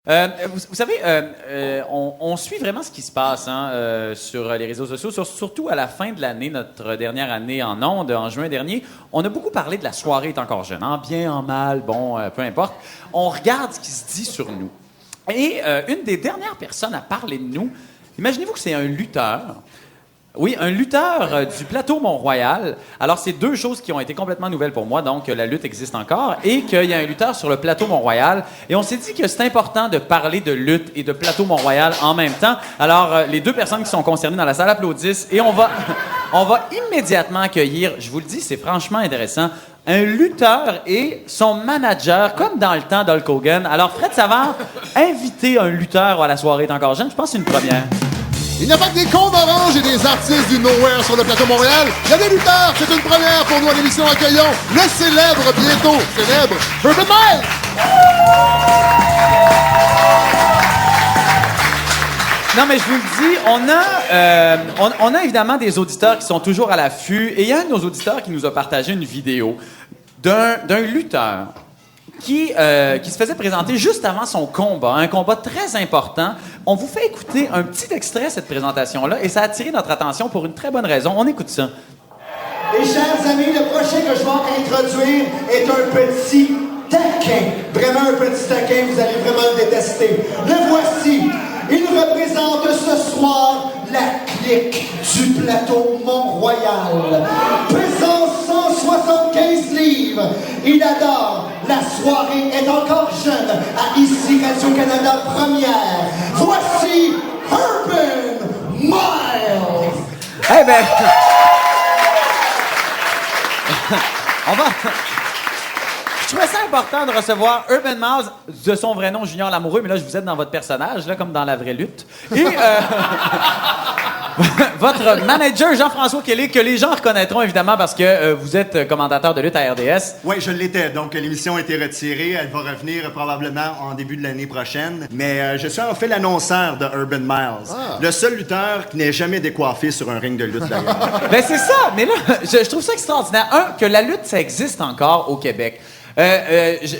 Vous savez, on suit vraiment ce qui se passe sur les réseaux sociaux, surtout à la fin de l'année, notre dernière année en ondes, en juin dernier. On a beaucoup parlé de la soirée est encore jeune, en bien, en mal, bon, peu importe. On regarde ce qui se dit sur nous. Et une des dernières personnes à parler de nous, imaginez-vous que c'est un lutteur. Oui, un lutteur du plateau Mont-Royal. Alors, c'est deux choses qui ont été complètement nouvelles pour moi. Donc, la lutte existe encore et qu'il y a un lutteur sur le plateau Mont-Royal. Et on s'est dit que c'est important de parler de lutte et de plateau Mont-Royal en même temps. Alors, les deux personnes qui sont concernées dans la salle applaudissent et on va immédiatement accueillir, je vous le dis, c'est franchement intéressant, un lutteur et son manager, comme dans le temps d'Hulk Hogan. Alors, Fred Savard, inviter un lutteur à la soirée est encore jeune, je pense que c'est une première. Il n'y a pas que des cons d'orange et des artistes du nowhere sur le plateau Montréal. Il y a des lutteurs, c'est une première pour nous à l'émission. Accueillons le célèbre, bientôt célèbre, Urban Miles! Non, mais je vous le dis, on a évidemment des auditeurs qui sont toujours à l'affût. Et il y a un de nos auditeurs qui nous a partagé une vidéo d'un lutteur qui se faisait présenter juste avant son combat, un combat très important. On vous fait écouter un petit extrait de cette présentation-là et ça a attiré notre attention pour une très bonne raison. On écoute ça. Et chers amis, le prochain que je vais introduire est un petit taquin. Vraiment un petit taquin, vous allez vraiment le détester. Le voici. Il représente ce soir la clique du plateau Mont-Royal. Pesant 175 livres. Il adore. La soirée est encore jeune. À ici Radio-Canada Première. Voici Urban Miles. Eh ben... on va... Je trouvais ça important de recevoir Urban Miles, de son vrai nom Junior Lamoureux, mais là, je vous aide dans votre personnage, là, comme dans la vraie lutte. Et votre manager, Jean-François Kelly, que les gens reconnaîtront évidemment parce que vous êtes commentateur de lutte à RDS. Oui, je l'étais. Donc, l'émission a été retirée. Elle va revenir probablement en début de l'année prochaine. Mais je suis en fait l'annonceur de Urban Miles. Ah. Le seul lutteur qui n'est jamais décoiffé sur un ring de lutte, d'ailleurs. Ben, c'est ça. Mais là, je trouve ça extraordinaire. Un, que la lutte, ça existe encore au Québec.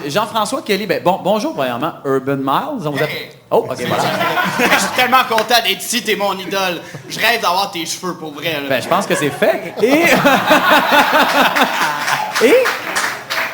Jean-François Kelly, bonjour premièrement, Urban Miles. On vous appelle... Oh, ok, voilà. Je suis tellement content d'être ici, t'es mon idole. Je rêve d'avoir tes cheveux pour vrai. Là. Ben, je pense que c'est fait. Et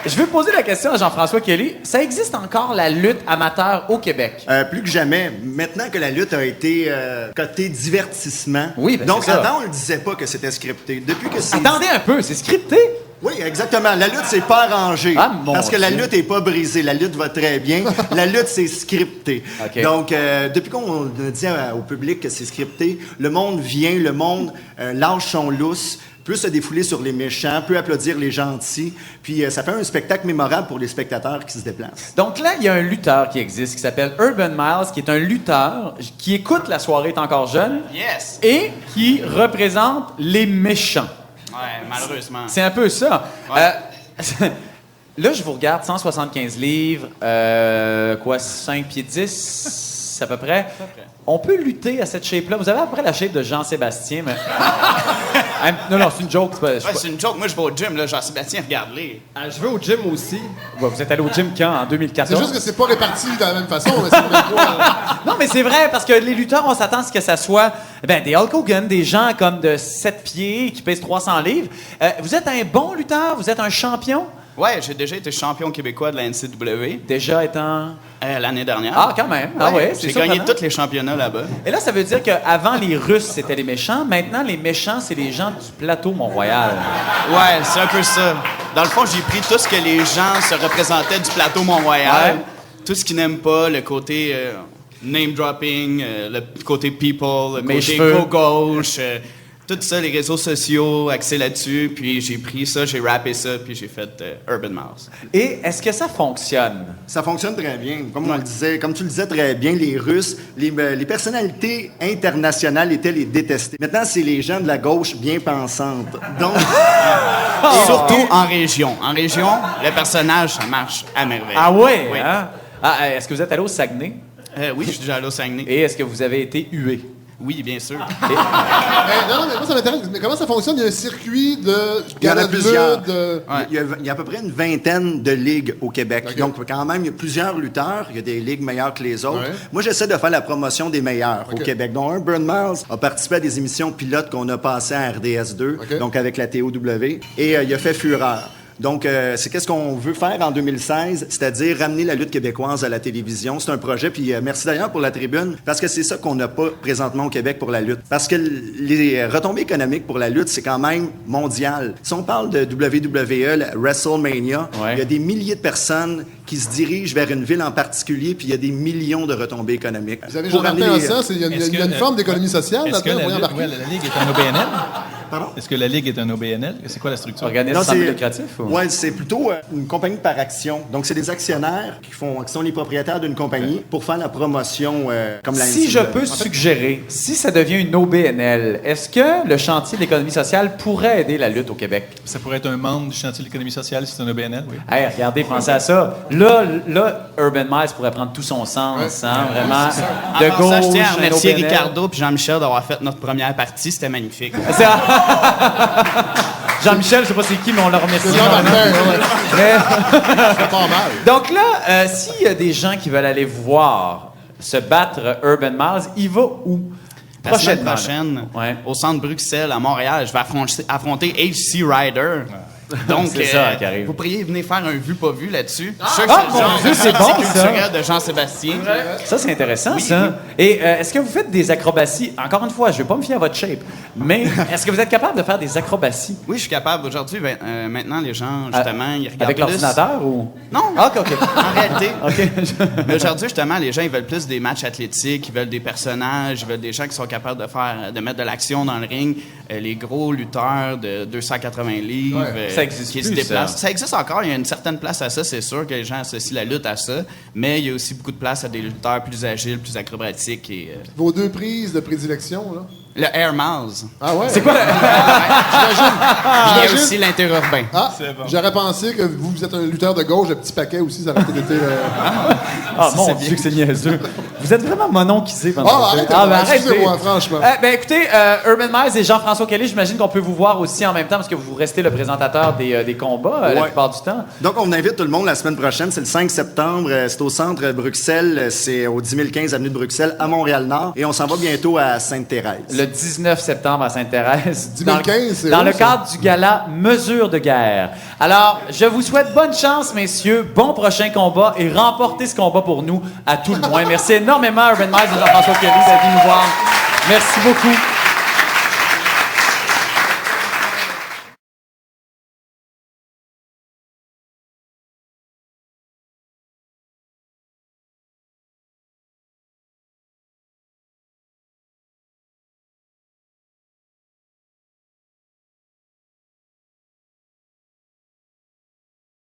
je veux poser la question à Jean-François Kelly. Ça existe encore la lutte amateur au Québec? Plus que jamais. Maintenant que la lutte a été côté divertissement. Oui, ben donc c'est ça. avant, on ne disait pas que c'était scripté. Depuis que c'est... Attendez un peu, c'est scripté? Oui, exactement. La lutte, c'est pas arrangé. Ah, parce que la lutte est pas brisée. La lutte va très bien. La lutte, c'est scripté. Okay. Donc, depuis qu'on a dit au public que c'est scripté, le monde vient, le monde lâche son lousse, peut se défouler sur les méchants, peut applaudir les gentils. Puis, ça fait un spectacle mémorable pour les spectateurs qui se déplacent. Donc là, il y a un lutteur qui existe, qui s'appelle Urban Miles, qui est un lutteur qui écoute La soirée est encore jeune. Yes. Et qui représente les méchants. Ouais, malheureusement. C'est un peu ça. Ouais. Là, je vous regarde, 175 livres, 5 pieds 10, à peu près. On peut lutter à cette shape-là. Vous avez à peu près la shape de Jean-Sébastien, mais... non, c'est une joke. C'est une joke. Moi, je vais au gym, là. Jean-Sébastien, regarde-les. Je vais au gym aussi. Vous êtes allé au gym quand? En 2014? C'est juste que c'est pas réparti de la même façon. Mais c'est Non, mais c'est vrai, parce que les lutteurs, on s'attend à ce que ça soit des Hulk Hogan, des gens comme de 7 pieds qui pèsent 300 livres. Vous êtes un bon lutteur? Vous êtes un champion? Ouais, j'ai déjà été champion québécois de la NCW. Déjà étant... L'année dernière. Ah, quand même. Ah ouais, c'est j'ai gagné surprenant. tous les championnats là-bas. Et là, ça veut dire qu'avant, les Russes, c'était les méchants. Maintenant, les méchants, c'est les gens du plateau Mont-Royal. Ouais, c'est un peu ça. Dans le fond, j'ai pris tout ce que les gens se représentaient du plateau Mont-Royal. Ouais. Tout ce qu'ils n'aiment pas, le côté name-dropping, le côté people, le Mes côté cheveux. gauche, tout ça, les réseaux sociaux axés là-dessus. Puis j'ai pris ça, j'ai rappé ça, puis j'ai fait Urban Miles. Et est-ce que ça fonctionne? Ça fonctionne très bien. Comme on le disait, comme tu le disais très bien, les Russes, les personnalités internationales étaient les détestées. Maintenant, c'est les gens de la gauche bien pensantes. Donc, Surtout en région. En région, le personnage, ça marche à merveille. Ah ouais? Oui. Hein? Ah, est-ce que vous êtes allé au Saguenay? Oui, je suis déjà allé au Saguenay. Et est-ce que vous avez été hué? Oui, bien sûr. Mais non, mais moi, ça m'intéresse. Mais comment ça fonctionne? Il y a un circuit de Il y en gala a de plusieurs. lutte, de... Il y a à peu près une vingtaine de ligues au Québec. Ok. Donc, quand même, il y a plusieurs lutteurs. Il y a des ligues meilleures que les autres. Ouais. Moi, j'essaie de faire la promotion des meilleurs au Ok. Québec. Donc, Urban Miles a participé à des émissions pilotes qu'on a passées à RDS2, Ok. donc avec la TOW. Et il a fait fureur. Donc, c'est qu'est-ce qu'on veut faire en 2016, c'est-à-dire ramener la lutte québécoise à la télévision. C'est un projet, puis merci d'ailleurs pour la tribune, parce que c'est ça qu'on n'a pas présentement au Québec pour la lutte. Parce que les retombées économiques pour la lutte, c'est quand même mondial. Si on parle de WWE, la WrestleMania, Ouais. il y a des milliers de personnes qui se dirigent vers une ville en particulier, puis il y a des millions de retombées économiques. Vous avez Pour Jean-Martin ramener les- en ça, il y a Est-ce une que- forme d'économie sociale Est-ce que là-dedans, la, vous Ligue, embarquer? ouais, la Ligue est un OBNL? Pardon? Est-ce que la Ligue est un OBNL? C'est quoi la structure? Organisme Non, sans but lucratif? Ou? Ouais, c'est plutôt une compagnie par action. Donc, c'est des actionnaires qui sont les propriétaires d'une compagnie pour faire la promotion comme la Si je NCAA. peux suggérer, si ça devient une OBNL, est-ce que le chantier de l'économie sociale pourrait aider la lutte au Québec? Ça pourrait être un membre du chantier de l'économie sociale si c'est un OBNL, oui. Hey, regardez, pensez à ça. Là, Urban Miles pourrait prendre tout son sens, hein, vraiment. De Avant gauche, ça, je tiens à un remercier OBNL. Ricardo et Jean-Michel d'avoir fait notre première partie. C'était magnifique. Jean-Michel, je sais pas c'est qui, mais on le remercie. C'est Jean-Martin, ouais. Mais- C'est pas mal. Donc là, s'il y a des gens qui veulent aller voir se battre Urban Miles, il va où? La semaine là. prochaine, Ouais. au centre Bruxelles, à Montréal, je vais affronter HC Rider. Donc, C'est ça qui arrive. vous pourriez venir faire un vu-pas vu là-dessus. Ah, mon Dieu, c'est bon, ça. culturel de Jean-Sébastien. Ça, c'est intéressant, ça. Et est-ce que vous faites des acrobaties? Encore une fois, je ne vais pas me fier à votre shape, mais est-ce que vous êtes capable de faire des acrobaties? Oui, je suis capable. Aujourd'hui, maintenant, les gens, justement, ils regardent Avec plus... l'ordinateur ou? Non. Ah, OK. En réalité. OK. Mais aujourd'hui, justement, les gens, ils veulent plus des matchs athlétiques, ils veulent des personnages, ils veulent des gens qui sont capables de mettre de l'action dans le ring. Les gros lutteurs de 280 livres. Ouais. Ça existe qui plus, se déplacent. ça. Ça existe encore. Il y a une certaine place à ça, c'est sûr que les gens associent la lutte à ça. Mais il y a aussi beaucoup de place à des lutteurs plus agiles, plus acrobatiques. Et, Vos deux prises de prédilection, là? le Air Miles. Ah ouais? C'est quoi? Il y a aussi l'interurbain. Ah, j'aurais pensé que vous êtes un lutteur de gauche, le petit paquet aussi, ça aurait peut-être été... Ah, mon Dieu, que c'est niaiseux. Vous êtes vraiment monon qui sait pendant Ah, le arrêtez, fait. Ben, excusez-moi, franchement. Ben, écoutez, Urban Miles et Jean-François Kelly, j'imagine qu'on peut vous voir aussi en même temps parce que vous restez le présentateur des combats la Ouais. plupart du temps. Donc, on invite tout le monde la semaine prochaine. C'est le 5 septembre. C'est au centre Bruxelles. C'est au 10 015 avenue de Bruxelles, à Montréal-Nord. Et on s'en va bientôt à Sainte-Thérèse. Le 19 septembre à Sainte-Thérèse. 2015, c'est dans où, le ça? cadre du gala Mesure de guerre. Alors, je vous souhaite bonne chance, messieurs. Bon prochain combat et remportez ce combat pour nous, à tout le moins. Merci énormément, Urban Miles et Jean-François Kelly, d'être venus nous voir. Merci beaucoup.